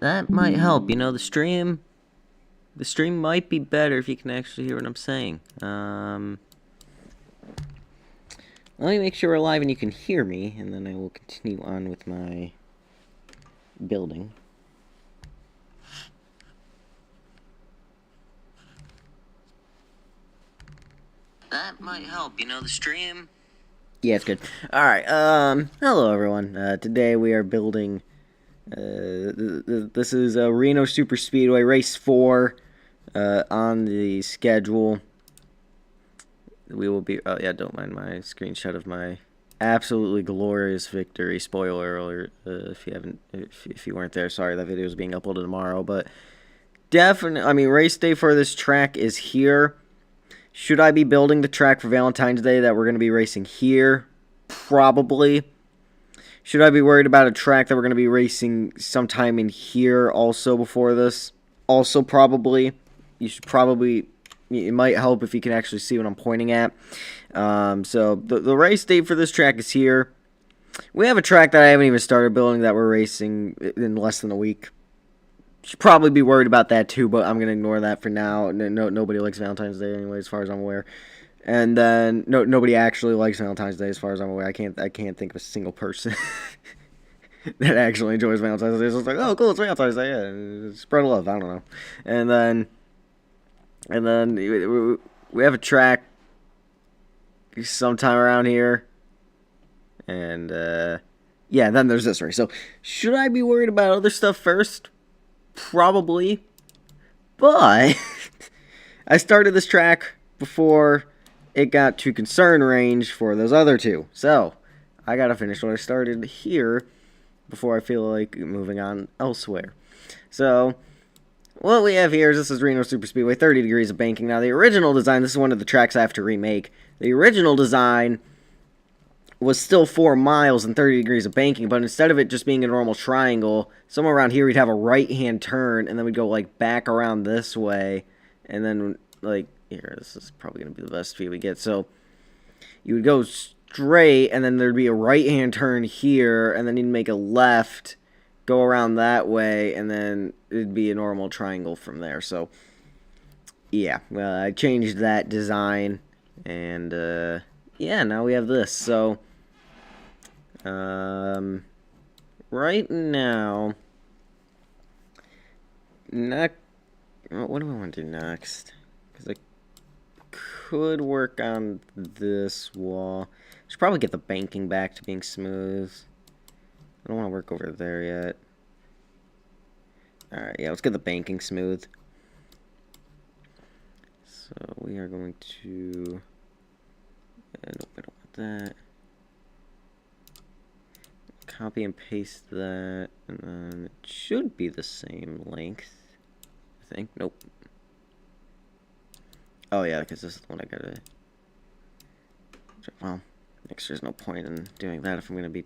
That might help. You know, the stream might be better if you can actually hear what I'm saying. Let me make sure we're live and you can hear me, and then I will continue on with my building. That might help. You know, the stream. Yeah, it's good. All right. Hello everyone. Today we are building. This is Reno Super Speedway Race 4. On the schedule. We will be. Oh yeah, don't mind my screenshot of my absolutely glorious victory. Spoiler alert! If you haven't, if you weren't there, sorry. That video is being uploaded tomorrow, but definitely. I mean, race day for this track is here. Should I be building the track for Valentine's Day that we're going to be racing here? Probably. Should I be worried about a track that we're going to be racing sometime in here also before this? Also, probably. You should probably. It might help if you can actually see what I'm pointing at. So the race date for this track is here. We have a track that I haven't even started building that we're racing in less than a week. Should probably be worried about that too, but I'm gonna ignore that for now. Nobody likes Valentine's Day anyway, as far as I'm aware. And then nobody actually likes Valentine's Day, as far as I'm aware. I can't think of a single person that actually enjoys Valentine's Day. So it's like, oh, cool, it's Valentine's Day. Yeah, spread love. I don't know. And then we have a track sometime around here. And, yeah, then there's this race. So, should I be worried about other stuff first? Probably. But, I started this track before it got to concern range for those other two. So, I gotta finish what I started here before I feel like moving on elsewhere. So, what we have here is this is Reno Super Speedway, 30 degrees of banking. Now, the original design, this is one of the tracks I have to remake. The original design was still 4 miles and 30 degrees of banking, but instead of it just being a normal triangle, somewhere around here we'd have a right-hand turn, and then we'd go, like, back around this way, and then, like, here, this is probably going to be the best view we get. So, you would go straight, and then there'd be a right-hand turn here, and then you'd make a left, go around that way, and then it'd be a normal triangle from there. So, yeah, well, I changed that design, and, yeah, now we have this. So, right now, what do I want to do next? Because I could work on this wall. Should probably get the banking back to being smooth. I don't want to work over there yet. Alright, yeah, let's get the banking smooth. So we are going to... nope, I don't want that. Copy and paste that, and then it should be the same length, I think. Nope. Oh yeah, because this is the one I gotta... Well, next there's no point in doing that if I'm gonna be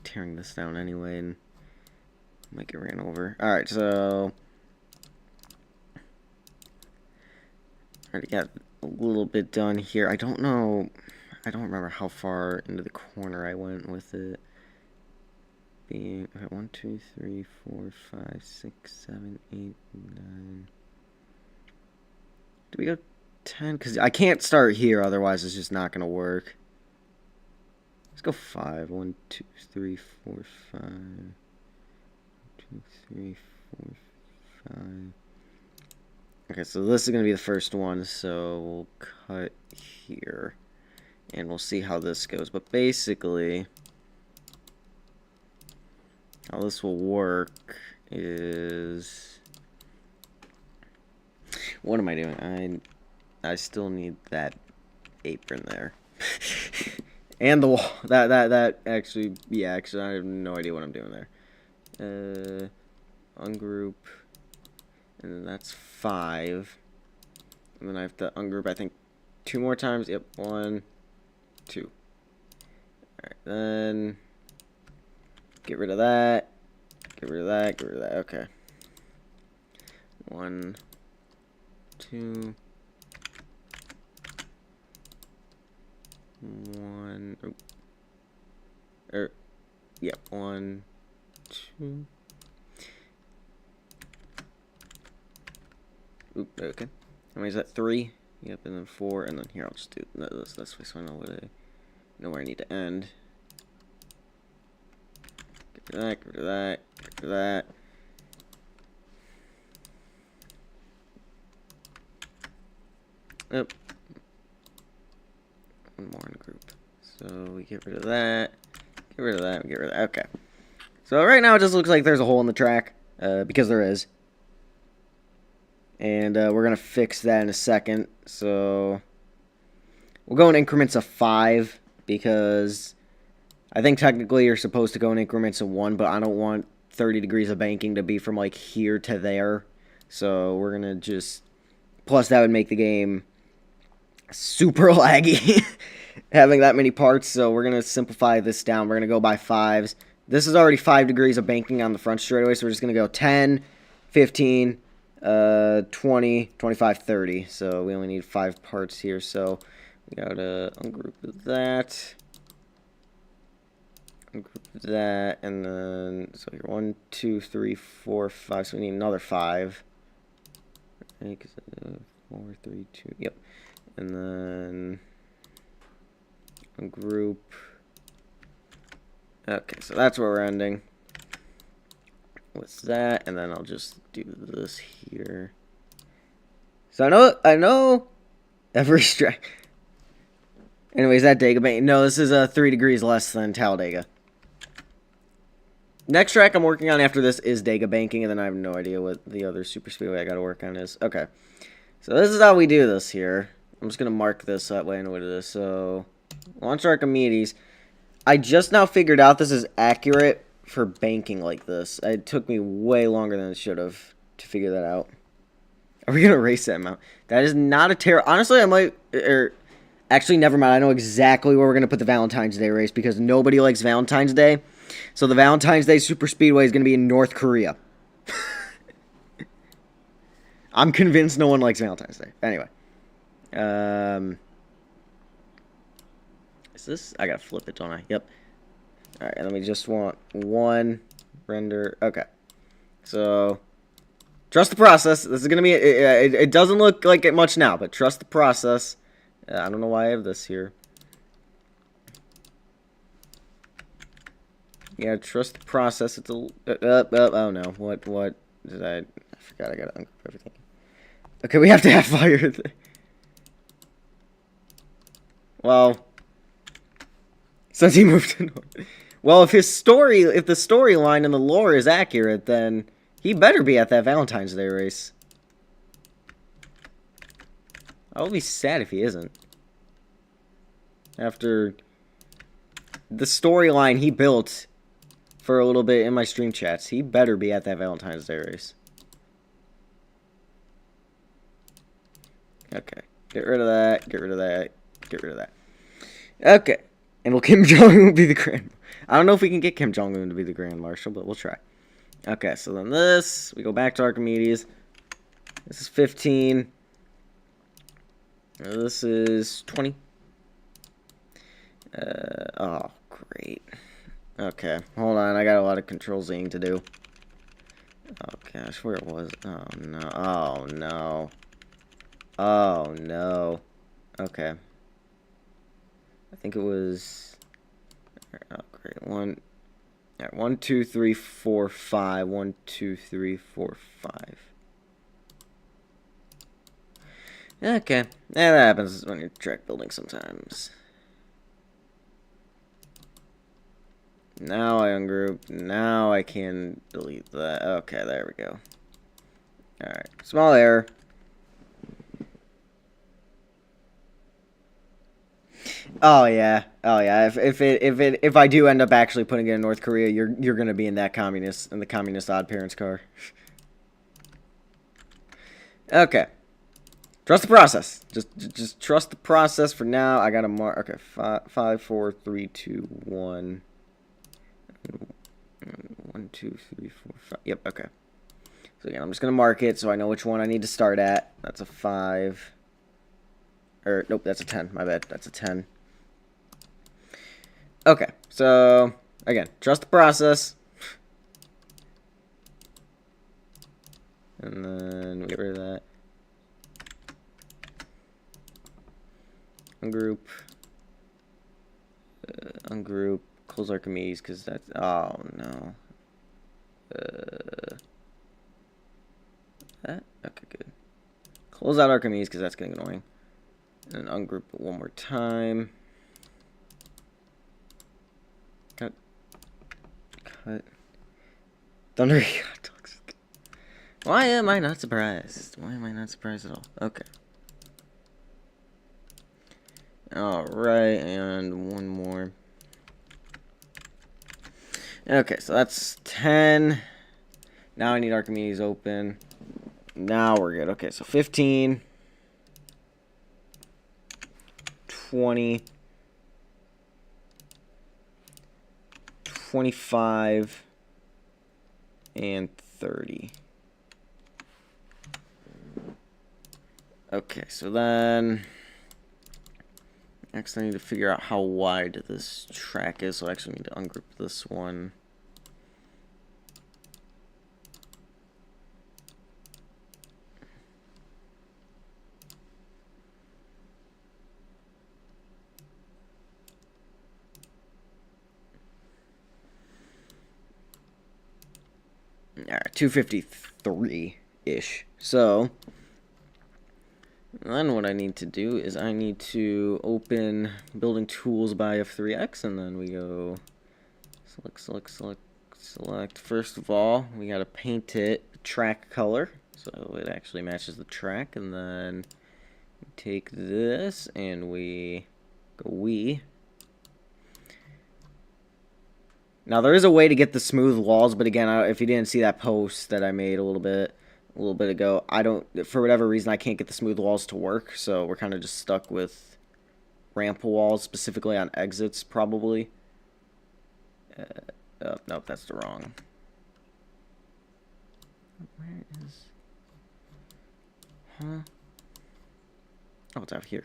tearing this down anyway and might get ran over. Alright, so... Already got a little bit done here. I don't know... I don't remember how far into the corner I went with it. Being... Okay, 1, 2, 3, 4, 5, 6, 7, 8, 9... Do we go 10? Because I can't start here, otherwise it's just not going to work. Let's go 5. 1, 2, 3, 4, 5. 2, 3, 4, 5. Okay, so this is going to be the first one, so we'll cut here. And we'll see how this goes. But basically, how this will work is... What am I doing? I still need that apron there. And the wall. That actually, yeah, actually, I have no idea what I'm doing there. Ungroup. And then that's 5. And then I have to ungroup, I think, 2 more times. Yep, 1, 2. Alright, then get rid of that. Get rid of that. Get rid of that. Okay. 1, 2. 1. Yep. 1, 2. Oop, okay. How many is that? 3? Yep, and then 4, and then here, I'll just do this way so I know where I need to end. Get rid of that, get rid of that, get rid of that. Yep. One more in the group. So we get rid of that, get rid of that, get rid of that. Okay. So right now it just looks like there's a hole in the track, because there is. And we're going to fix that in a second. So we'll go in increments of 5 because I think technically you're supposed to go in increments of 1, but I don't want 30 degrees of banking to be from like here to there. So we're going to just... Plus that would make the game super laggy having that many parts. So we're going to simplify this down. We're going to go by 5s. This is already 5 degrees of banking on the front straightaway. So we're just going to go 10, 15... 20, 25, 30. So we only need 5 parts here. So we gotta ungroup that. Ungroup that. And then, so here, 1, 2, 3, 4, 5. So we need another 5. Okay, 4, 3, 2. Yep. And then ungroup. Okay, so that's where we're ending. With that, and then I'll just do this here. So I know every strike. Anyways, that Dega Bank. No, this is 3 degrees less than Talladega. Next track I'm working on after this is Dega Banking, and then I have no idea what the other super speedway I gotta work on is. Okay. So this is how we do this here. I'm just gonna mark this that way I know what it is. So launch Archimedes. I just now figured out this is accurate for banking like this. It took me way longer than it should have to figure that out. Are we gonna erase that amount? That is not a terror. Honestly, I might. Actually, never mind. I know exactly where we're gonna put the Valentine's Day race because nobody likes Valentine's Day. So the Valentine's Day Super Speedway is gonna be in North Korea. I'm convinced no one likes Valentine's Day. Anyway, is this? I gotta flip it, don't I? Yep. Alright, and then we just want 1 render. Okay. So, trust the process. This is going to be... It doesn't look like it much now, but trust the process. I don't know why I have this here. Yeah, trust the process. It's a... oh, no. What did I forgot I got to ungroup everything. Okay, we have to have fire. Well... Since he moved to North... Well, if the storyline and the lore is accurate, then he better be at that Valentine's Day race. I'll be sad if he isn't. After the storyline he built for a little bit in my stream chats, he better be at that Valentine's Day race. Okay. Get rid of that, get rid of that, get rid of that. Okay. And will Kim Jong-un be the Grand... I don't know if we can get Kim Jong-un to be the Grand Marshal, but we'll try. Okay, so then this... We go back to Archimedes. This is 15. This is 20. Oh, great. Okay, hold on. I got a lot of Control-Zing to do. Oh, gosh, where it was... Oh, no. Oh, no. Oh, no. Okay. I think it was... Oh, great. 1, 2, 3, 4, 5. 1, 2, 3, 4, 5. Okay. Yeah, that happens when you're track building sometimes. Now I ungroup. Now I can delete that. Okay, there we go. Alright. Small error. Oh yeah, oh yeah. If I do end up actually putting it in North Korea, you're gonna be in the communist Odd Parents car. Okay, trust the process. Just trust the process for now. I got to mark. Okay, 5, 4, 3, 2, 1. 1, 2, 3, 4, 5. Yep. Okay. So again, I'm just gonna mark it so I know which one I need to start at. That's a 5. Or nope, that's a 10. My bad. That's a 10. Okay, so again, trust the process. And then we get rid of that. ungroup, ungroup, close Archimedes, because that's, oh no. That? Okay, good. Close out Archimedes, because that's getting annoying. And ungroup it one more time. Cut. Thunder hot dogs. Why am I not surprised? Why am I not surprised at all? Okay. Alright, and one more. Okay, so that's 10. Now I need Archimedes open. Now we're good. Okay, so 15. 20. 25. And 30. Okay, so then next I need to figure out how wide this track is, so I actually need to ungroup this one. Alright, 253-ish. So then what I need to do is I need to open building tools by F3X, and then we go select. First of all, we gotta paint it track color so it actually matches the track, and then we take this and we go Now there is a way to get the smooth walls, but again, if you didn't see that post that I made a little bit ago, for whatever reason I can't get the smooth walls to work, so we're kind of just stuck with ramp walls, specifically on exits probably. Oh, nope, that's the wrong. Where is? Huh? Oh, it's out here.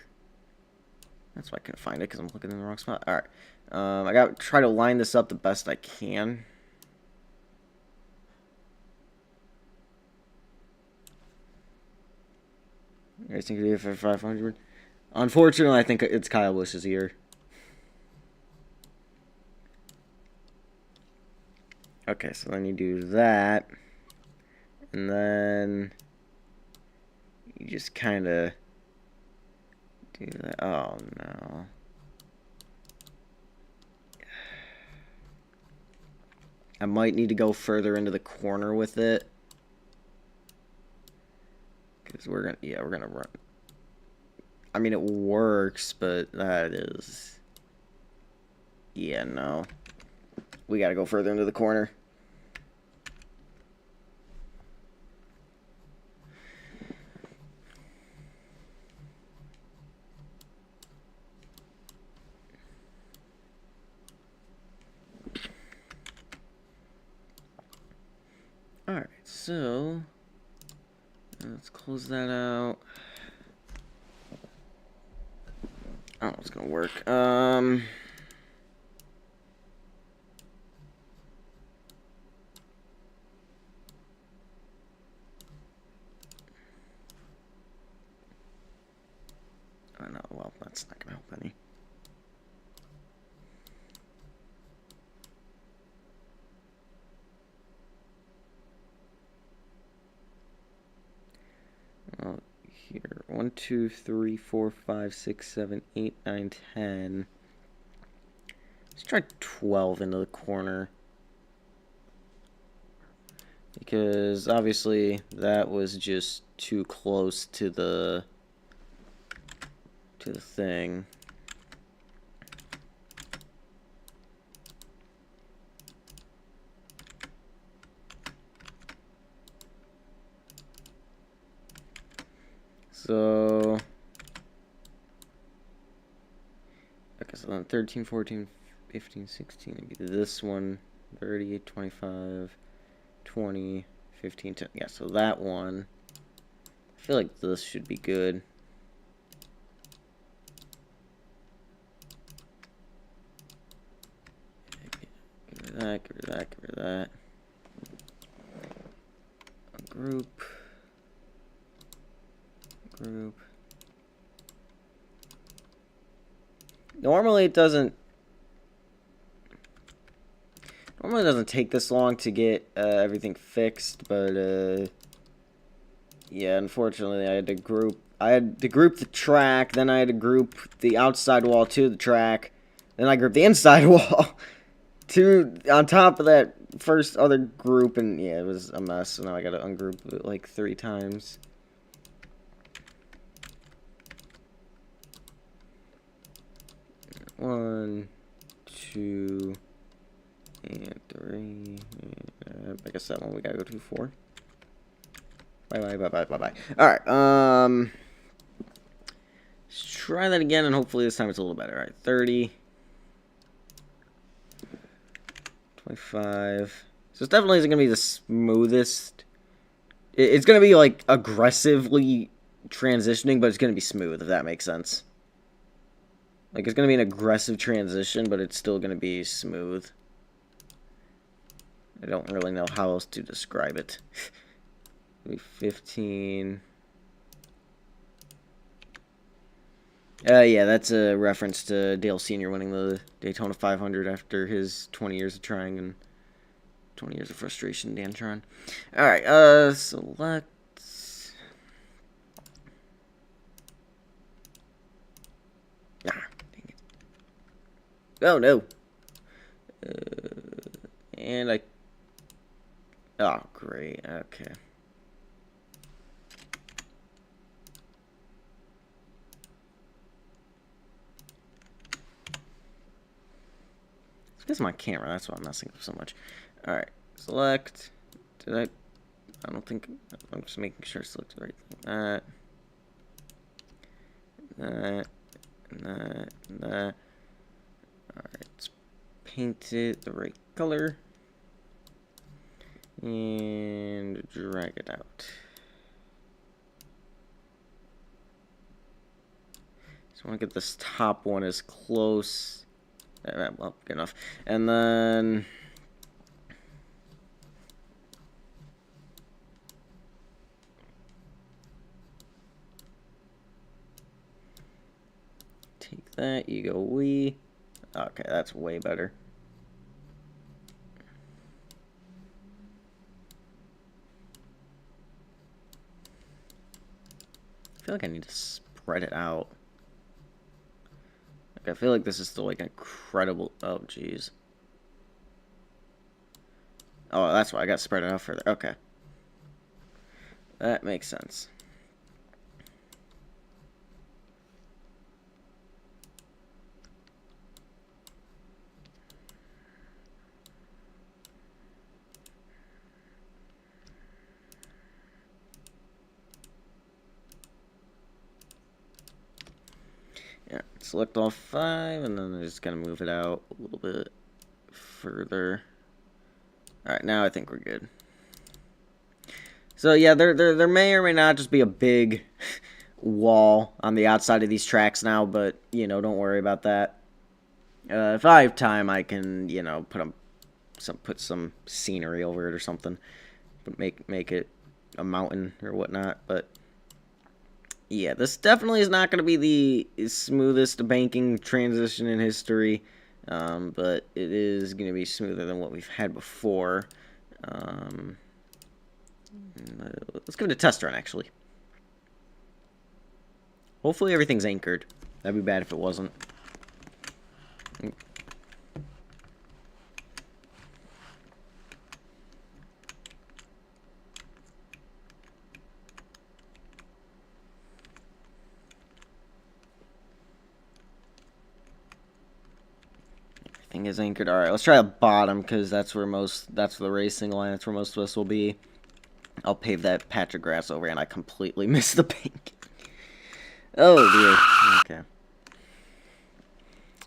That's why I couldn't find it, because I'm looking in the wrong spot. Alright. I gotta try to line this up the best I can. You guys think it'd be for 500? Unfortunately, I think it's Kyle Busch's ear. Okay, so then you do that. And then you just kind of do that. Oh, no. I might need to go further into the corner with it. Because we're gonna run. I mean, it works, but that is... Yeah, no. We gotta go further into the corner. Alright, so let's close that out. I don't know if it's gonna work. Oh no, well, that's not gonna help any. Well, here, 1, 2, 3, 4, 5, 6, 7, 8, 9, 10. Let's try 12 into the corner. Because obviously that was just too close to the thing. So okay, so then 13, 14, 15, 16 would be this one, 30, 25, 20, 15, 10. Yeah, so that one. I feel like this should be good. Get rid of that, get rid of that, get rid of that. Group. Normally it doesn't take this long to get everything fixed, but yeah, unfortunately I had to group the track, then I had to group the outside wall to the track, then I grouped the inside wall on top of that first other group, and yeah, it was a mess. So now I gotta ungroup it like 3 times. One, two, and 3. I guess that one we gotta go to 4. Bye. Alright, let's try that again, and hopefully this time it's a little better. Alright, 30. 25. So it definitely isn't going to be the smoothest. It's going to be, like, aggressively transitioning, but it's going to be smooth, if that makes sense. Like, it's going to be an aggressive transition, but it's still going to be smooth. I don't really know how else to describe it. 15. Yeah, that's a reference to Dale Sr. winning the Daytona 500 after his 20 years of trying and 20 years of frustration, Dantron. Alright, select. Ah, dang it. Oh, no. And I... Oh, great. Okay. This is my camera, that's why I'm messing up so much. Alright, select. I don't think... I'm just making sure I select the right thing. That. Alright, let's paint it the right color. And drag it out. So I want to get this top one as close... well, good enough. And then... take that, you go we. Okay, that's way better. I feel like I need to spread it out. I feel like this is still like incredible. Oh, jeez. Oh, that's why I got spread it out further. Okay. That makes sense. Yeah, select all 5, and then I'm just gonna move it out a little bit further. Alright, now I think we're good. So yeah, there may or may not just be a big wall on the outside of these tracks now, but, you know, don't worry about that. If I have time, I can, you know, put some scenery over it or something. But make it a mountain or whatnot, but... yeah, this definitely is not going to be the smoothest banking transition in history, but it is going to be smoother than what we've had before. Let's give it a test run, actually. Hopefully everything's anchored. That'd be bad if it wasn't. Everything is anchored. Alright, let's try the bottom, because that's the racing line, that's where most of us will be. I'll pave that patch of grass over, and I completely missed the pink. Oh, dear. Okay.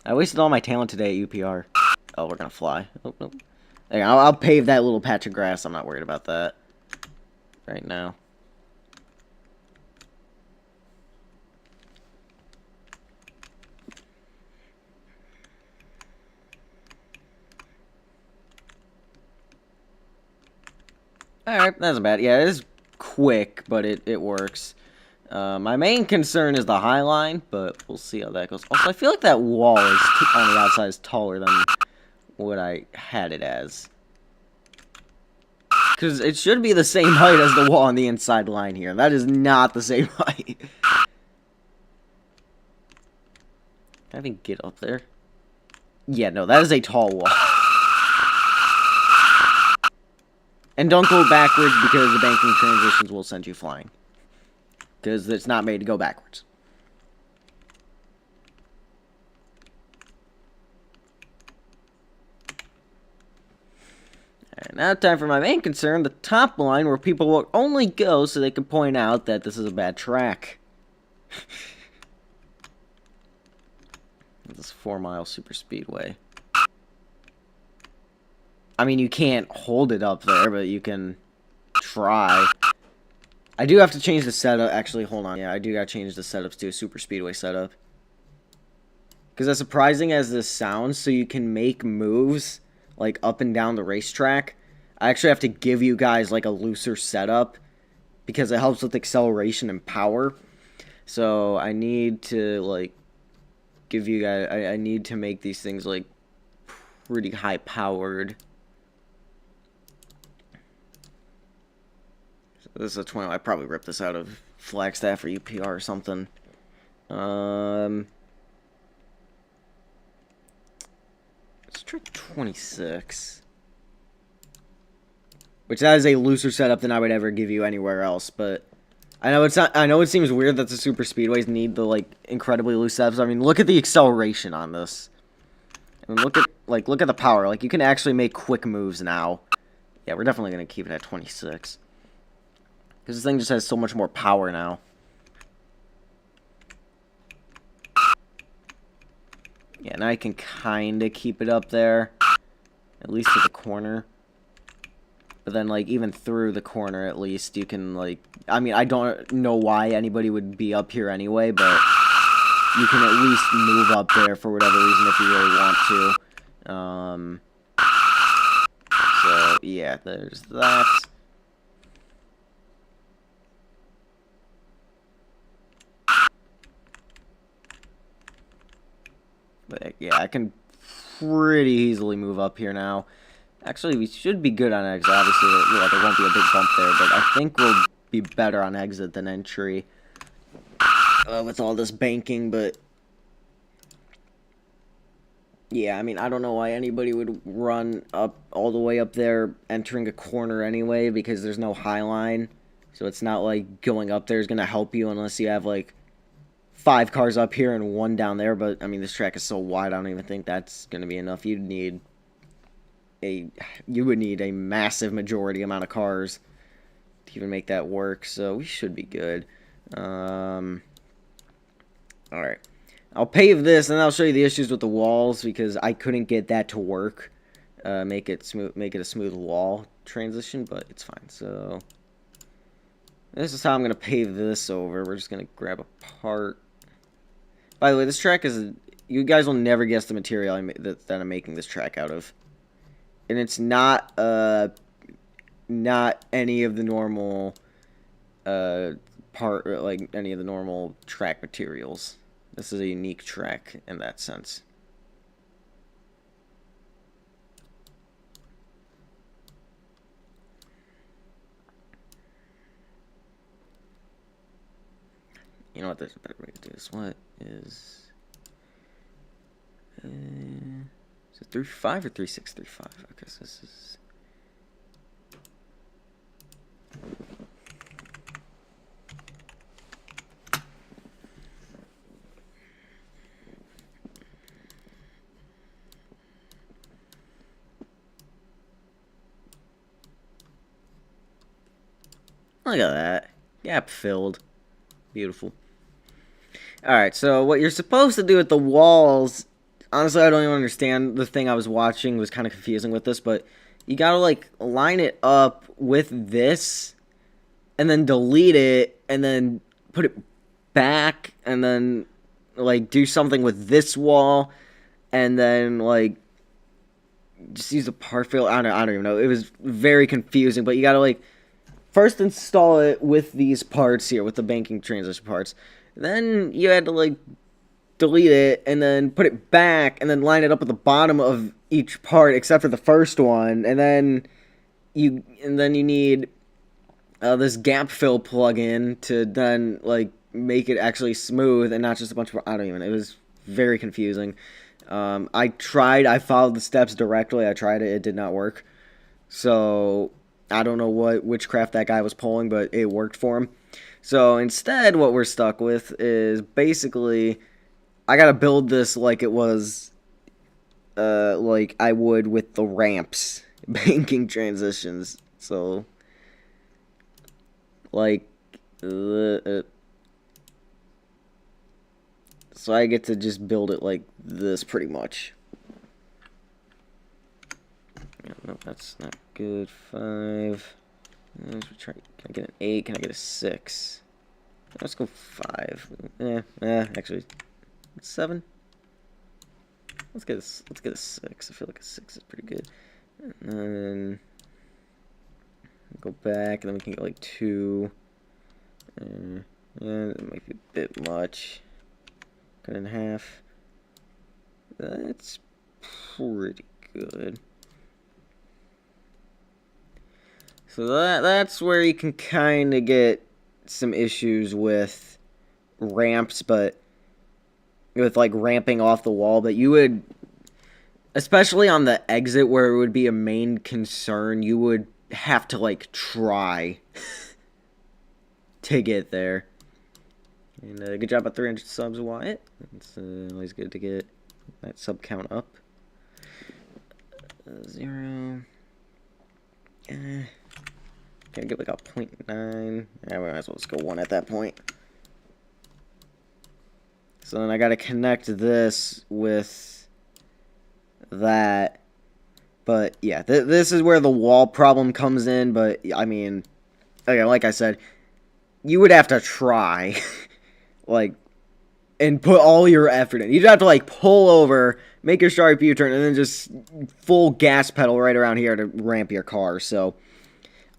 I wasted all my talent today at UPR. Oh, we're gonna fly. Oh, no. There, I'll pave that little patch of grass. I'm not worried about that right now. Alright, that's bad. Yeah, it is quick, but it works. My main concern is the High Line, but we'll see how that goes. Also, I feel like that wall is on the outside is taller than what I had it as. Because it should be the same height as the wall on the inside line here. That is not the same height. Can I even get up there? Yeah, no, that is a tall wall. And don't go backwards because the banking transitions will send you flying. Because it's not made to go backwards. Alright, now time for my main concern, the top line, where people will only go so they can point out that this is a bad track. This 4-mile super speedway. I mean, you can't hold it up there, but you can try. I do have to change the setup. Actually, hold on. Yeah, I do gotta change the setups to a super speedway setup. Because as surprising as this sounds, so you can make moves, like, up and down the racetrack, I actually have to give you guys, like, a looser setup, because it helps with acceleration and power. So, I need to, like, give you guys, I need to make these things, like, pretty high-powered. So this is a 20, I probably ripped this out of Flagstaff or UPR or something. Let's try 26. Which that is a looser setup than I would ever give you anywhere else, but I know it's not. I know it seems weird that the super speedways need the like incredibly loose setups. I mean, look at the acceleration on this, and look at the power. Like you can actually make quick moves now. Yeah, we're definitely gonna keep it at 26 because this thing just has so much more power now. Yeah, now I can kind of keep it up there, at least at the corner. But then, like, even through the corner, at least, you can, like... I mean, I don't know why anybody would be up here anyway, but you can at least move up there for whatever reason if you really want to. So, yeah, there's that. But, yeah, I can pretty easily move up here now. Actually, we should be good on exit. Obviously, yeah, there won't be a big bump there, but I think we'll be better on exit than entry with all this banking, but yeah, I mean, I don't know why anybody would run up all the way up there entering a corner anyway, because there's no high line, so it's not like going up there is going to help you unless you have like 5 cars up here and 1 down there, but I mean, this track is so wide, I don't even think that's going to be enough. You would need a massive majority amount of cars to even make that work, so we should be good. Alright. I'll pave this, and I'll show you the issues with the walls, because I couldn't get that to work. Make it a smooth wall transition, but it's fine. So, this is how I'm going to pave this over. We're just going to grab a part. By the way, this track is... You guys will never guess the material that I'm making this track out of. And it's not any of the normal any of the normal track materials. This is a unique track in that sense. You know what? There's a better way to do this. What is it 3.5 or 3.635? Okay, so this is... Look at that. Gap filled. Beautiful. Alright, so what you're supposed to do with the walls... Honestly, I don't even understand. The thing I was watching was kind of confusing with this, but you gotta, like, line it up with this, and then delete it, and then put it back, and then, like, do something with this wall, and then, like, just use a part fill. I don't even know. It was very confusing, but you gotta, like, first install it with these parts here, with the banking transition parts. Then you had to like delete it and then put it back and then line it up at the bottom of each part except for the first one, and then you need this gap fill plugin to then like make it actually smooth and not just a bunch of, I don't even, it was very confusing. I followed the steps directly. I tried it. It did not work. So I don't know what witchcraft that guy was pulling, but it worked for him. So instead, what we're stuck with is basically I gotta build this like it was, like I would with the ramps, banking transitions. So, like, so I get to just build it like this, pretty much. Yeah, no, that's not good. 5. Can I get an 8? Can I get a 6? Let's go 5. Actually, 7. Let's get a 6. I feel like a 6 is pretty good. And then go back, and then we can get like 2. Yeah, that might be a bit much. Cut it in half. That's pretty good. So that's where you can kind of get some issues with ramps, but with like ramping off the wall, but you would, especially on the exit where it would be a main concern, you would have to like try to get there. And good job at 300 subs, Wyatt. It's always good to get that sub count up. 0. Gonna get like a 0.9. Yeah, we might as well just go 1 at that point. So then I gotta connect this with that. But yeah, this is where the wall problem comes in. But I mean, okay, like I said, you would have to try, like, and put all your effort in. You'd have to like pull over, make your sharp U-turn, and then just full gas pedal right around here to ramp your car. So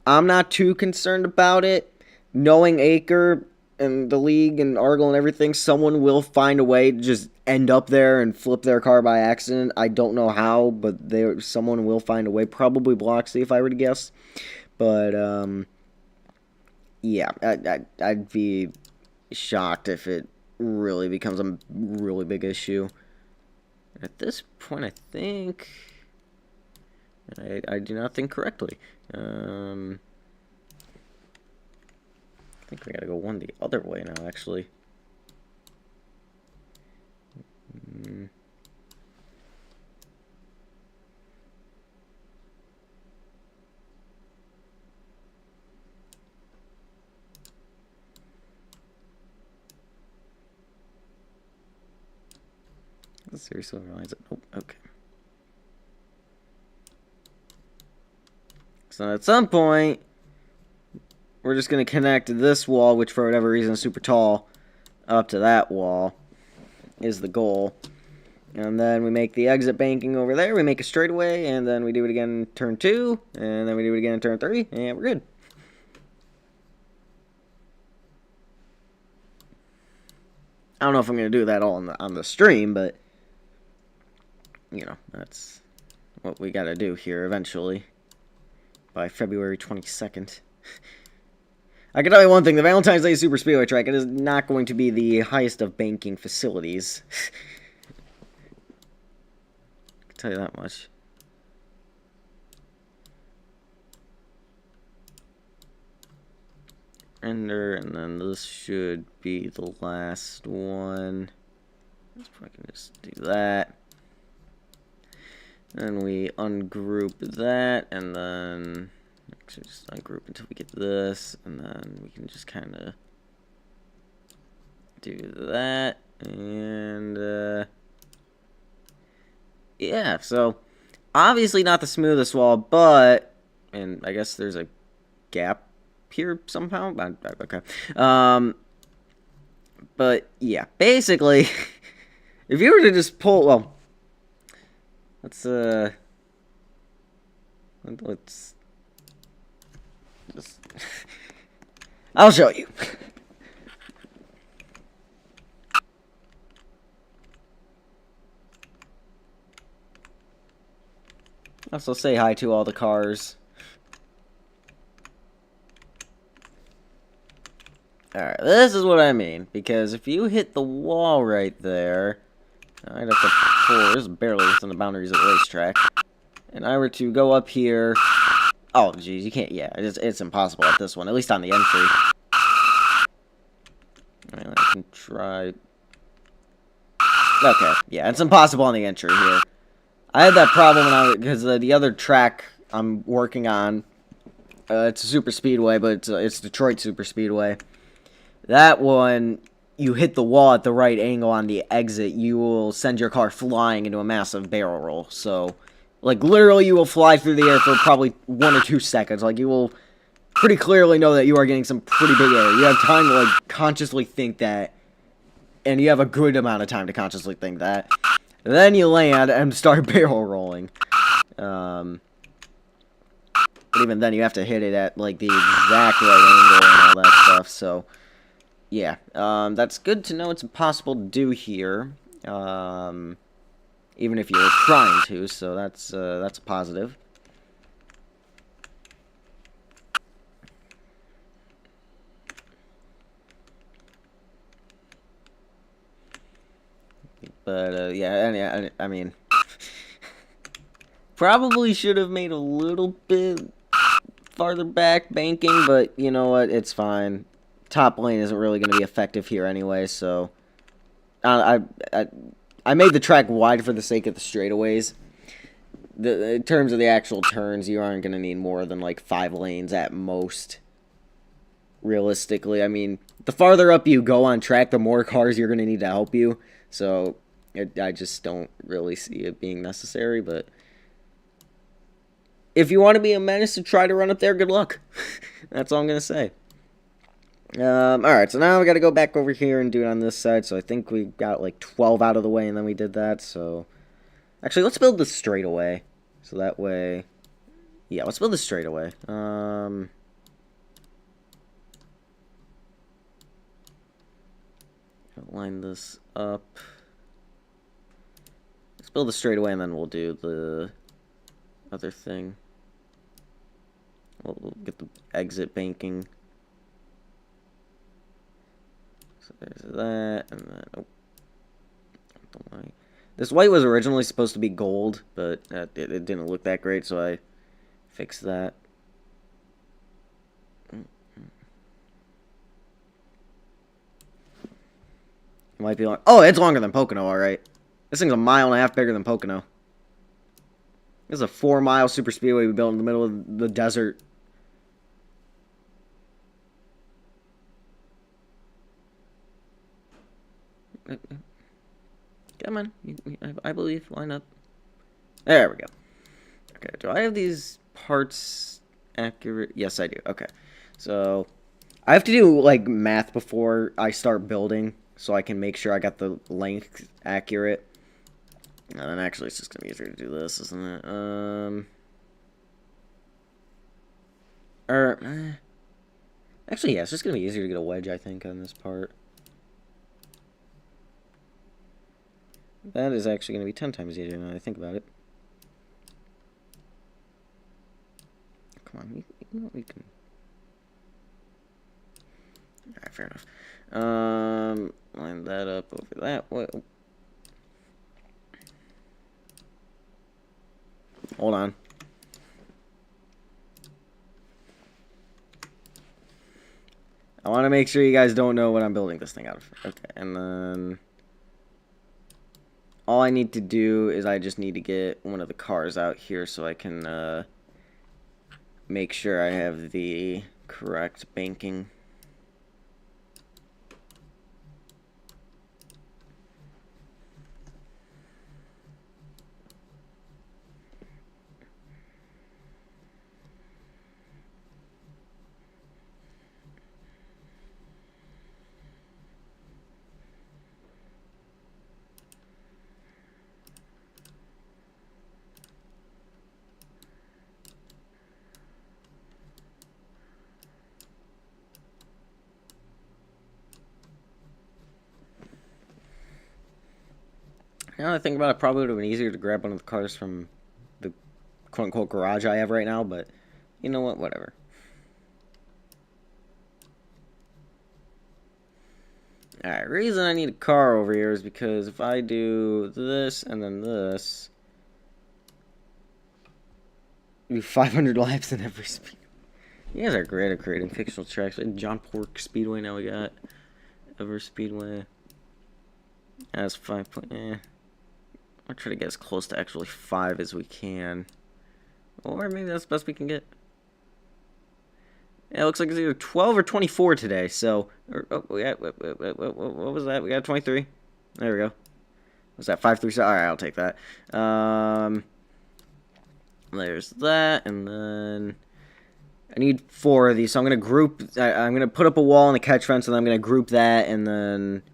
I'm not too concerned about it. Knowing Aker and the league and Argle and everything, someone will find a way to just end up there and flip their car by accident. I don't know how, but someone will find a way. Probably Bloxy, if I were to guess. But yeah, I'd be shocked if it really becomes a really big issue. At this point, I think I do not think correctly. I think we gotta go 1 the other way now, actually. Seriously, realize it. Oh, okay. So at some point, we're just going to connect this wall, which for whatever reason is super tall, up to that wall, is the goal. And then we make the exit banking over there, we make a straightaway, and then we do it again in turn 2, and then we do it again in turn 3, and we're good. I don't know if I'm going to do that all on the stream, but, you know, that's what we got to do here eventually, by February 22nd. I can tell you one thing, the Valentine's Day Super Speedway track, it is not going to be the highest of banking facilities. I can tell you that much. Render, and then this should be the last one. Let's fucking just do that. Then we ungroup that, and then actually just ungroup until we get this, and then we can just kind of do that, and yeah, so obviously not the smoothest wall, but, and I guess there's a gap here somehow, okay, but yeah, basically, if you were to just pull, well, let's Just... I'll show you. Also say hi to all the cars. Alright, this is what I mean. Because if you hit the wall right there... I'd have to pull. This is barely within the boundaries of the racetrack. And I were to go up here... Oh, geez, you can't... Yeah, it's impossible at this one. At least on the entry. Alright, I can try... Okay, yeah, it's impossible on the entry here. I had that problem when because the other track I'm working on, it's a super speedway, but it's Detroit Super Speedway. That one, you hit the wall at the right angle on the exit, you will send your car flying into a massive barrel roll. So, like, literally you will fly through the air for probably 1 or 2 seconds. Like, you will pretty clearly know that you are getting some pretty big air. You have time to, like, consciously think that, and you have a good amount of time to consciously think that. Then you land and start barrel rolling. But even then, you have to hit it at, like, the exact right angle and all that stuff, so... Yeah, that's good to know it's possible to do here. Even if you're trying to, so that's a positive. But, yeah, I mean... Probably should have made a little bit farther back banking, but you know what, it's fine. Top lane isn't really going to be effective here anyway, so... I made the track wide for the sake of the straightaways. In terms of the actual turns, you aren't going to need more than, like, 5 lanes at most. Realistically, I mean, the farther up you go on track, the more cars you're going to need to help you. So, I just don't really see it being necessary, but... If you want to be a menace to try to run up there, good luck. That's all I'm going to say. Alright, so now we got to go back over here and do it on this side. So I think we got like 12 out of the way and then we did that. So actually, let's build this straight away. So that way, yeah, let's build this straight away. Line this up. Let's build this straight away and then we'll do the other thing. We'll get the exit banking. So there's that, and then, oh, the white. This white was originally supposed to be gold, but it didn't look that great, so I fixed that. It might be long. Oh, it's longer than Pocono, alright. This thing's 1.5 miles bigger than Pocono. This is a 4-mile super speedway we built in the middle of the desert. Come on, I believe. Line up. There we go. Okay, do I have these parts accurate? Yes, I do. Okay, so I have to do like math before I start building, so I can make sure I got the length accurate. And then actually, it's just gonna be easier to do this, isn't it? Actually, yeah, it's just gonna be easier to get a wedge, I think, on this part. That is actually going to be 10 times easier now that I think about it. Come on, we can... Alright, fair enough. Line that up over that way. Hold on. I want to make sure you guys don't know what I'm building this thing out of. Okay, and then... All I need to do is I just need to get one of the cars out here so I can make sure I have the correct banking. Now that I think about it, probably would have been easier to grab one of the cars from the quote-unquote garage I have right now, but you know what? Whatever. Alright, reason I need a car over here is because if I do this and then this, do 500 laps in every speed. You guys are great at creating fictional tracks. Like John Pork Speedway, now we got Ever Speedway. That's 5 point. I'll try to get as close to actually 5 as we can. Or maybe that's the best we can get. Yeah, it looks like it's either 12 or 24 today, so... what was that? We got 23? There we go. Was that 5-3? Alright, I'll take that. There's that, and then... I need 4 of these, so I'm going to group... I'm going to put up a wall and a catch fence, and then I'm going to group that, and then...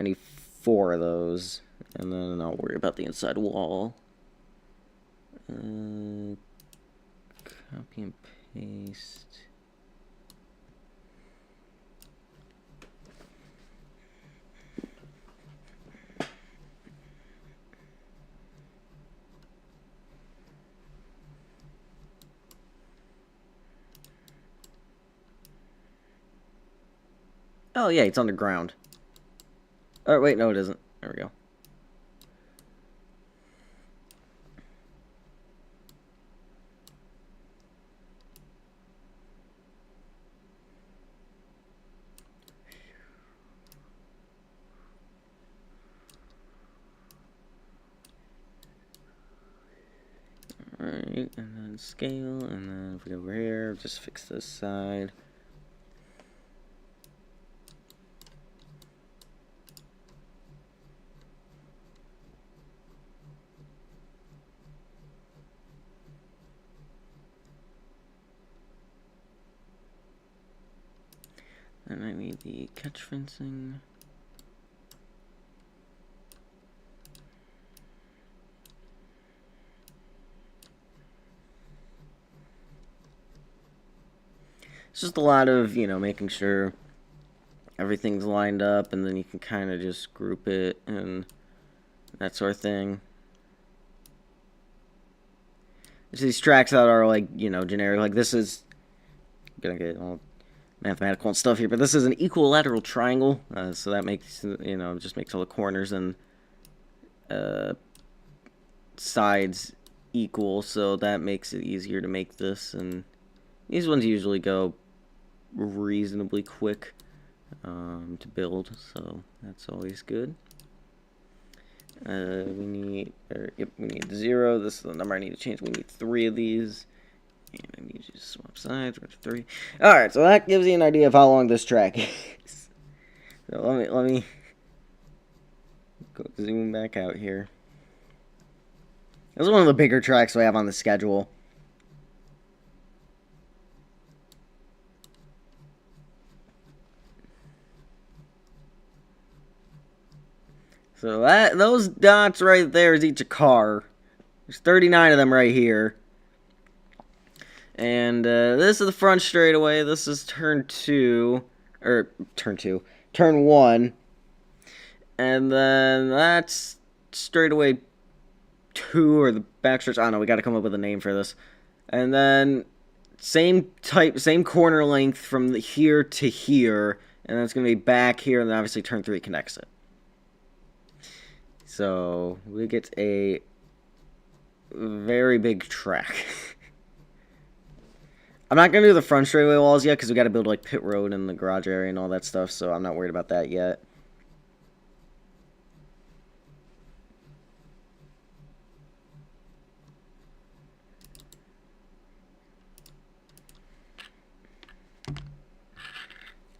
I need 4 of those. And then I'll worry about the inside wall. Copy and paste... Oh, yeah, it's underground. Oh, wait, no, it isn't. There we go. Alright, and then scale, and then if we go over here, just fix this side. And I need the catch fencing. It's just a lot of, you know, making sure everything's lined up, and then you can kind of just group it and that sort of thing. There's these tracks that are, like, you know, generic. Like, this is... I'm gonna get all mathematical and stuff here, but this is an equilateral triangle, so that makes, you know, just makes all the corners and sides equal, so that makes it easier to make this, and these ones usually go reasonably quick to build, so that's always good. We need 0. This is the number I need to change. We need 3 of these. And I need you to swap sides. 3. Alright, so that gives you an idea of how long this track is. So let me go zoom back out here. This is one of the bigger tracks we have on the schedule. So those dots right there is each a car. There's 39 of them right here. And this is the front straightaway. This is turn 1. And then that's straightaway 2, or the back stretch. I don't know, we got to come up with a name for this. And then same corner length from here to here. And then it's going to be back here, and then obviously turn 3 connects it. So we get a very big track. I'm not going to do the front straightaway walls yet, because we got to build like pit road and the garage area and all that stuff, so I'm not worried about that yet.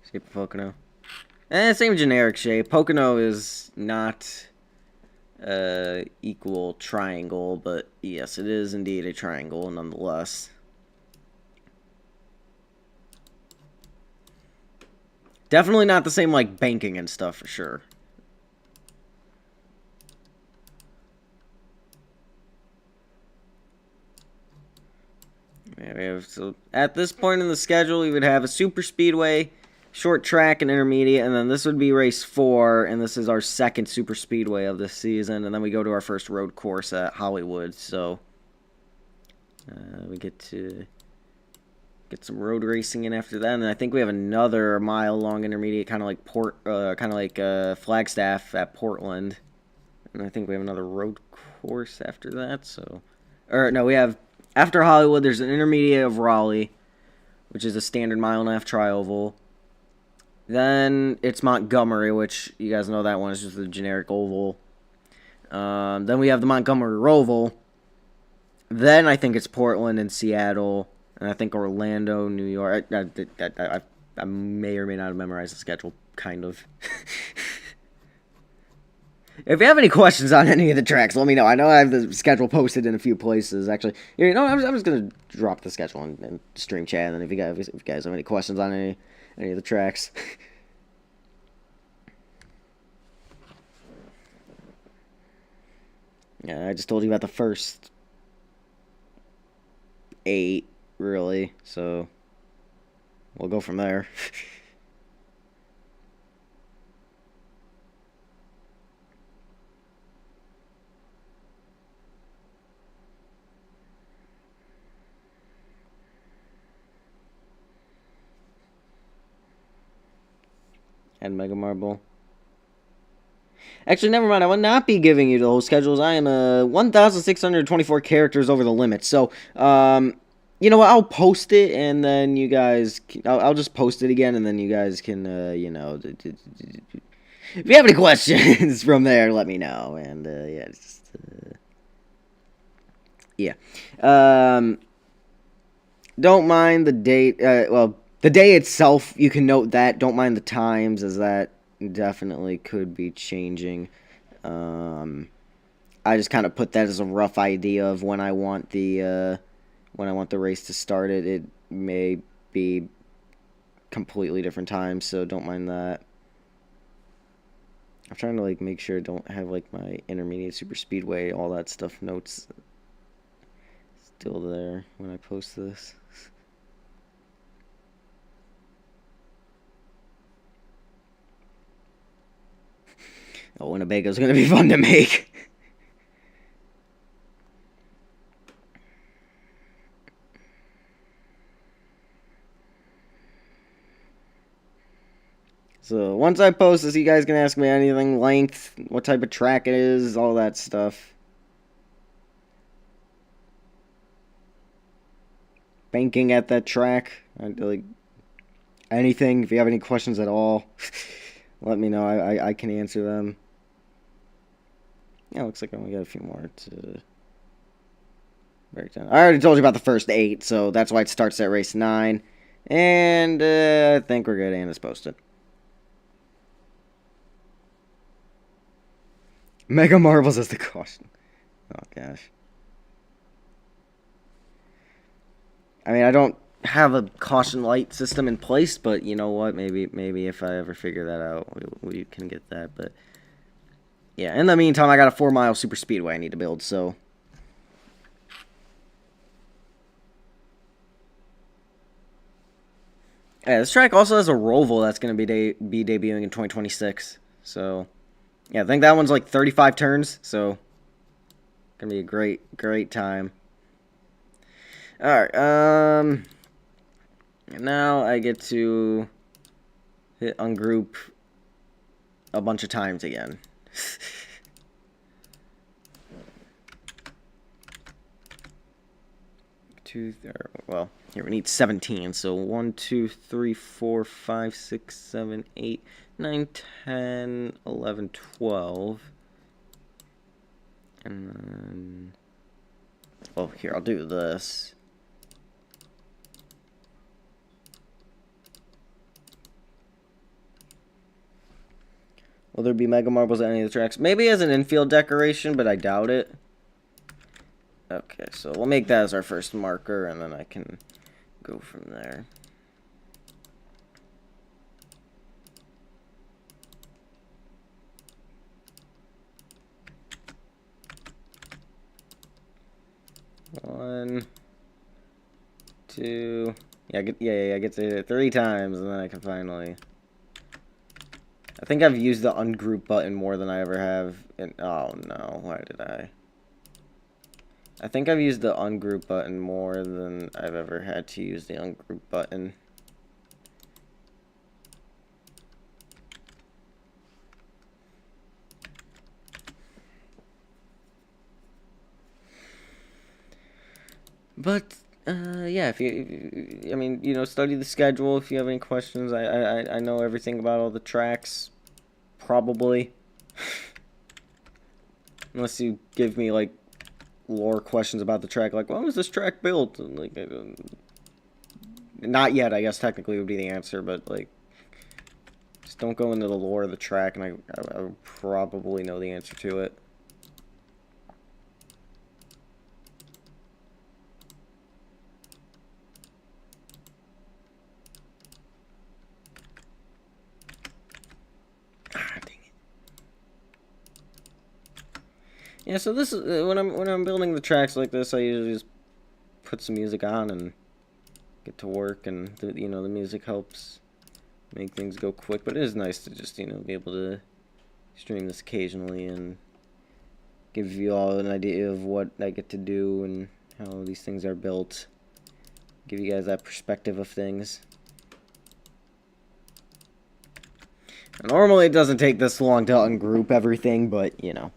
Skip Pocono. Same generic shape. Pocono is not equal triangle, but yes, it is indeed a triangle nonetheless. Definitely not the same, like, banking and stuff, for sure. Yeah, so at this point in the schedule, we would have a super speedway, short track and intermediate, and then this would be race 4, and this is our second super speedway of this season, and then we go to our first road course at Hollywood. So we get to get some road racing in after that, and I think we have another mile-long intermediate, kind of like Flagstaff at Portland, and I think we have another road course after that. So, or no, we have after Hollywood. There's an intermediate of Raleigh, which is a standard mile-and-a-half tri-oval. Then it's Montgomery, which you guys know that one is just a generic oval. Then we have the Montgomery Roval. Then I think it's Portland and Seattle, and I think Orlando, New York. I may or may not have memorized the schedule, kind of. If you have any questions on any of the tracks, let me know. I know I have the schedule posted in a few places. Actually, I'm just gonna drop the schedule in stream chat, and then if you guys have any questions on any of the tracks. Yeah, I just told you about the first 8, really. So we'll go from there. And Mega Marble. Actually, never mind. I will not be giving you the whole schedules. I am 1,624 characters over the limit. So, you know what? I'll post it, and then you guys... I'll just post it again, and then you guys can, you know... If you have any questions from there, let me know. And, yeah, just... yeah. Don't mind the date. Well, the day itself, you can note that. Don't mind the times, as that definitely could be changing. I just kind of put that as a rough idea of when I want the race to start. It may be completely different times, so don't mind that. I'm trying to like make sure I don't have like my intermediate super speedway, all that stuff notes still there when I post this. Oh, Winnebago's gonna be fun to make. So once I post this, you guys can ask me anything, length, what type of track it is, all that stuff. Banking at that track, like anything. If you have any questions at all, let me know. I can answer them. Yeah, looks like I only got a few more to break down. I already told you about the first 8, so that's why it starts at race 9. And I think we're good, and it's posted. Mega Marbles as the caution. Oh, gosh. I mean, I don't have a caution light system in place, but you know what? Maybe if I ever figure that out, we can get that. But yeah, in the meantime, I got a 4-mile super speedway I need to build, so. Yeah, this track also has a Roval that's going to be debuting in 2026. So, yeah, I think that one's like 35 turns, so going to be a great time. Alright, now I get to hit ungroup a bunch of times again. Well, here we need 17. So 1, 2, 3, 4, 5, 6, 7, 8, 9, 10, 11, 12. And then, well, here, I'll do this. Will there be Mega Marbles at any of the tracks? Maybe as an infield decoration, but I doubt it. Okay, so we'll make that as our first marker, and then I can go from there. One, two, I get to hit it 3 times, and then I can finally... I think I've used the ungroup button more than I ever have. Oh no, why did I? I think I've used the ungroup button more than I've ever had to use the ungroup button. But yeah, I mean, you know, study the schedule if you have any questions. I know everything about all the tracks, probably. Unless you give me like lore questions about the track, like when was this track built? And, like, not yet, I guess technically would be the answer, but like, just don't go into the lore of the track, and I would probably know the answer to it. Yeah, so this is when I'm building the tracks like this, I usually just put some music on and get to work, and you know, the music helps make things go quick. But it is nice to just, you know, be able to stream this occasionally and give you all an idea of what I get to do and how these things are built. Give you guys that perspective of things. Normally it doesn't take this long to ungroup everything, but you know.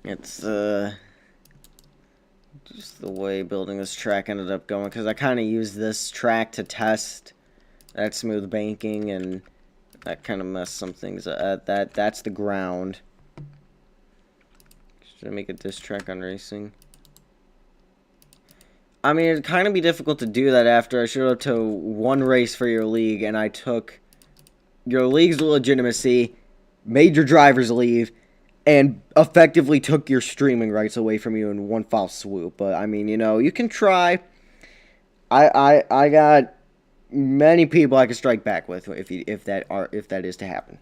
It's just the way building this track ended up going, because I kind of used this track to test that smooth banking, and that kind of messed some things up. That's the ground. Should I make a diss track on racing? I mean, it'd kind of be difficult to do that after I showed up to one race for your league, and I took your league's legitimacy, made your drivers leave, and effectively took your streaming rights away from you in one foul swoop. But I mean, you know, you can try. I got many people I could strike back with if that is to happen.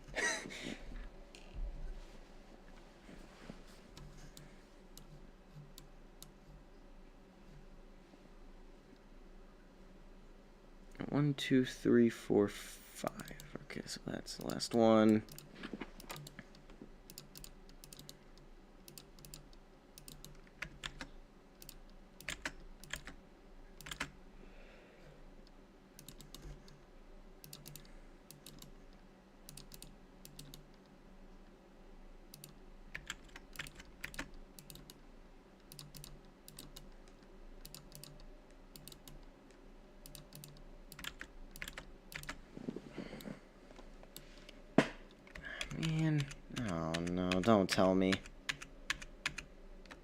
One, two, three, four, five. Okay, so that's the last one. Man, oh no, don't tell me.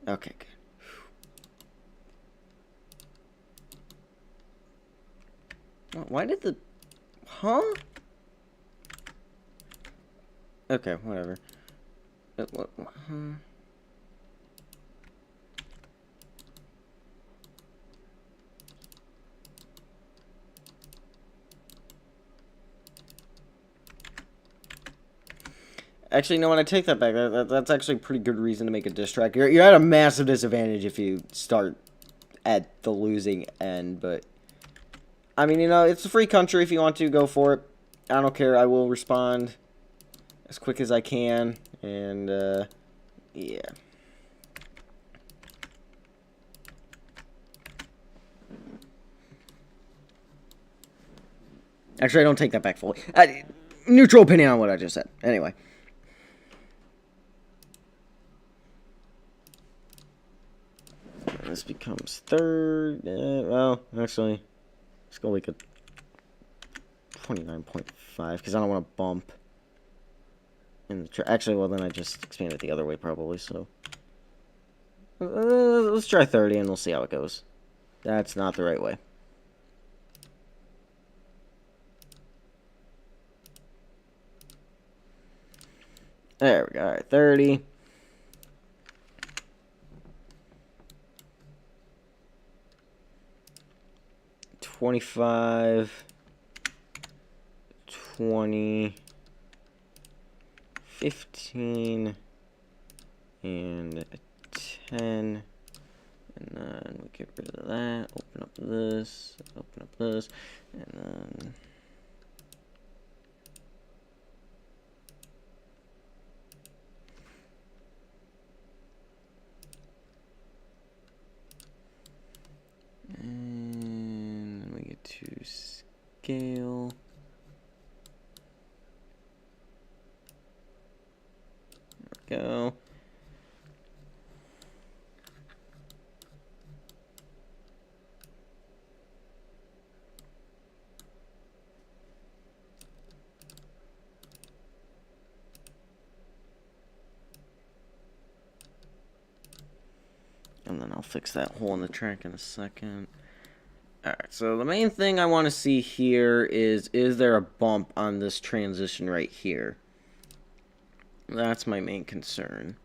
Okay, good. Why did the... Huh? Okay, whatever. What? Actually, no, when I take that back, that's actually a pretty good reason to make a diss track. You're at a massive disadvantage if you start at the losing end, but... I mean, you know, it's a free country. If you want to, go for it. I don't care. I will respond as quick as I can, and, yeah. Actually, I don't take that back fully. Neutral opinion on what I just said. Anyway. This becomes third. Well, actually, let's go like a 29.5 because I don't want to bump in the actually, well, then I just expand it the other way probably. So let's try 30 and we'll see how it goes. That's not the right way. There we go. All right, 30. 25, 20, 15, and 10, and And then we get rid of that, open up this, and then... And then we get to scale. There we go. And then I'll fix that hole in the track in a second. Alright, so the main thing I want to see here is there a bump on this transition right here? That's my main concern.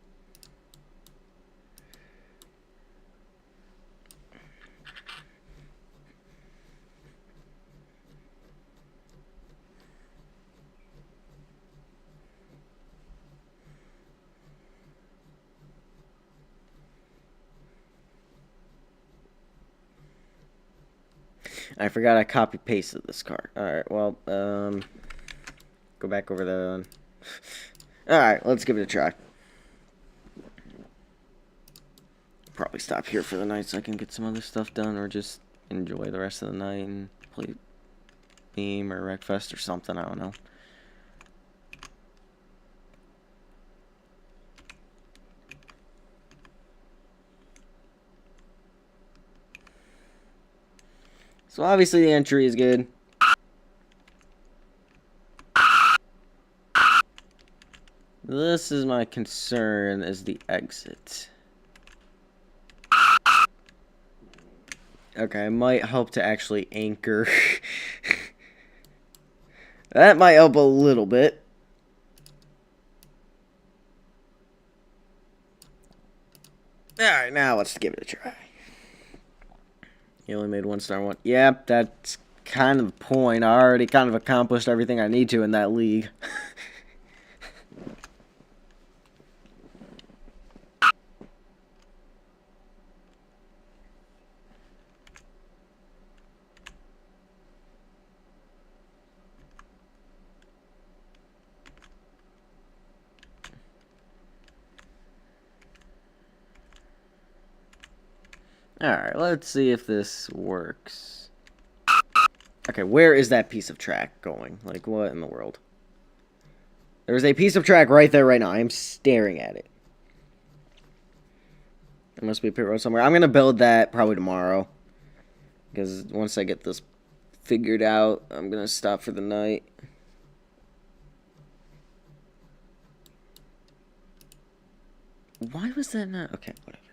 I forgot I copy-pasted this card. Alright, well, go back over that one. Alright, let's give it a try. Probably stop here for the night so I can get some other stuff done, or just enjoy the rest of the night and play Beam or Wreckfest or something, I don't know. So obviously the entry is good. This is my concern, is the exit. Okay, I might help to actually anchor. That might help a little bit. Alright, now let's give it a try. You only made 1-star one. Yep, that's kind of the point. I already kind of accomplished everything I need to in that league. Alright, let's see if this works. Okay, where is that piece of track going? Like, what in the world? There's a piece of track right there right now. I am staring at it. There must be a pit road somewhere. I'm going to build that probably tomorrow. Because once I get this figured out, I'm going to stop for the night. Why was that not... Okay, whatever.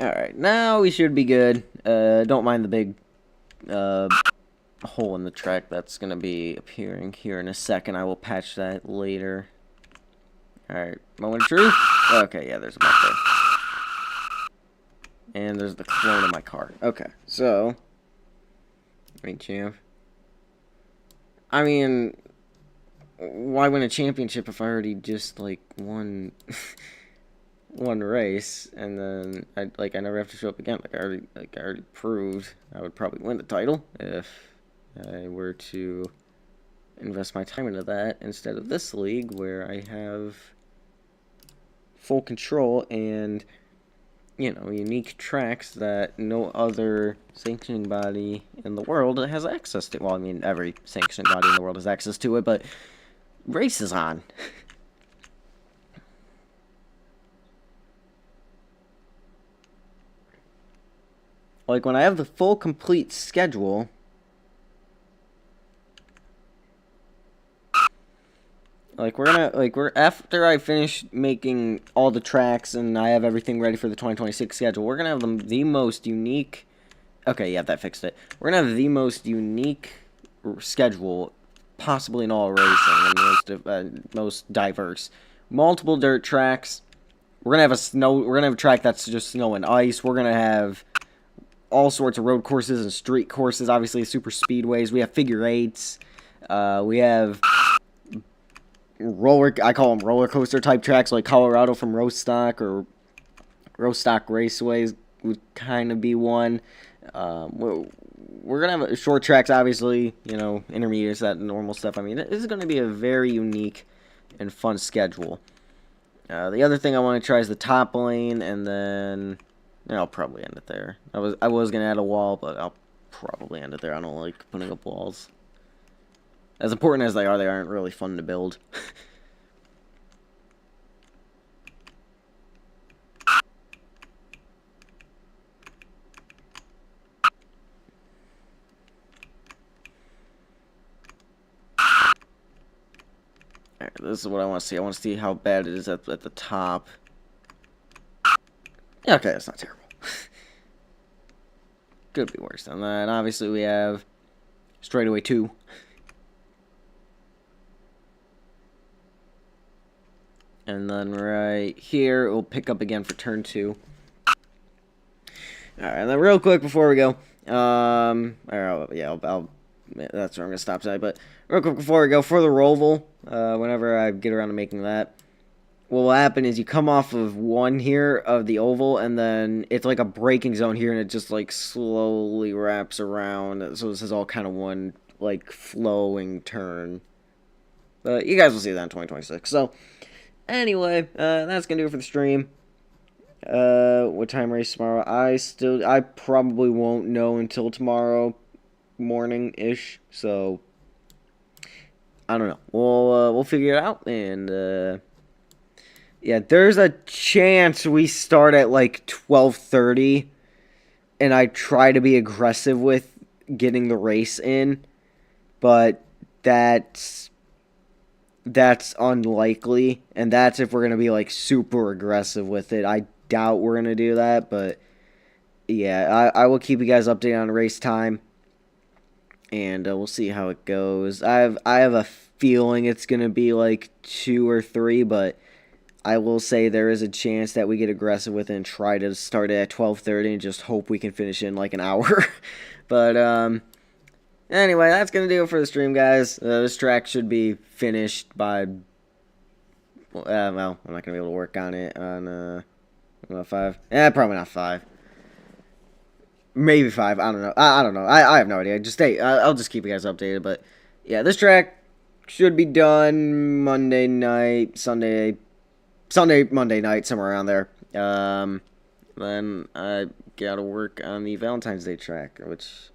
Alright, now we should be good. Don't mind the big hole in the track that's going to be appearing here in a second. I will patch that later. Alright, moment of truth. Okay, yeah, there's a bump there. And there's the clone of my car. Okay, so... Wait, champ. I mean... Why win a championship if I already just, like, won... one race, and then I never have to show up again. I already proved I would probably win the title if I were to invest my time into that instead of this league where I have full control and, you know, unique tracks that no other sanctioning body in the world has access to. Well, I mean, every sanctioning body in the world has access to it, but races on. Like, when I have the full, complete schedule, after I finish making all the tracks and I have everything ready for the 2026 schedule, we're gonna have the most unique, okay, yeah, that fixed it. We're gonna have the most unique schedule possibly in all racing, and most diverse. Multiple dirt tracks. We're gonna have a track that's just snow and ice. We're gonna have all sorts of road courses and street courses. Obviously, super speedways. We have figure eights. We have I call them roller coaster type tracks, like Colorado from Rostock, or Rostock Raceways would kind of be one. We're gonna have short tracks, obviously, intermediates, that normal stuff. I mean, this is gonna be a very unique and fun schedule. The other thing I want to try is the top lane, and then I'll probably end it there. I was gonna add a wall, but I'll probably end it there. I don't like putting up walls. As important as they aren't really fun to build. Alright, this is what I want to see. I want to see how bad it is at the top. Yeah, okay, that's not terrible. Could be worse than that. Obviously, we have straightaway 2. And then right here, it will pick up again for turn 2. Alright, and then real quick before we go, that's where I'm going to stop tonight, but real quick before we go, for the Roval, whenever I get around to making that, what will happen is you come off of one here of the oval, and then it's like a braking zone here, and it just like slowly wraps around, so this is all kind of one like flowing turn. But you guys will see that in 2026. So anyway, that's gonna do it for the stream. What time race tomorrow? I probably won't know until tomorrow morning ish. So I don't know. We'll figure it out, and yeah, there's a chance we start at like 12:30, and I try to be aggressive with getting the race in, but that's unlikely, and that's if we're gonna be like super aggressive with it. I doubt we're gonna do that, but yeah, I will keep you guys updated on race time, and we'll see how it goes. I have a feeling it's gonna be like 2 or 3, but I will say there is a chance that we get aggressive with it and try to start it at 12:30 and just hope we can finish in like an hour. But anyway, that's going to do it for the stream, guys. This track should be finished by, well, I'm not going to be able to work on it on 5. Probably not 5. Maybe 5. I don't know. I don't know. I have no idea. I'll just keep you guys updated. But yeah, this track should be done Monday night, Monday night, somewhere around there. Then I got to work on the Valentine's Day track, which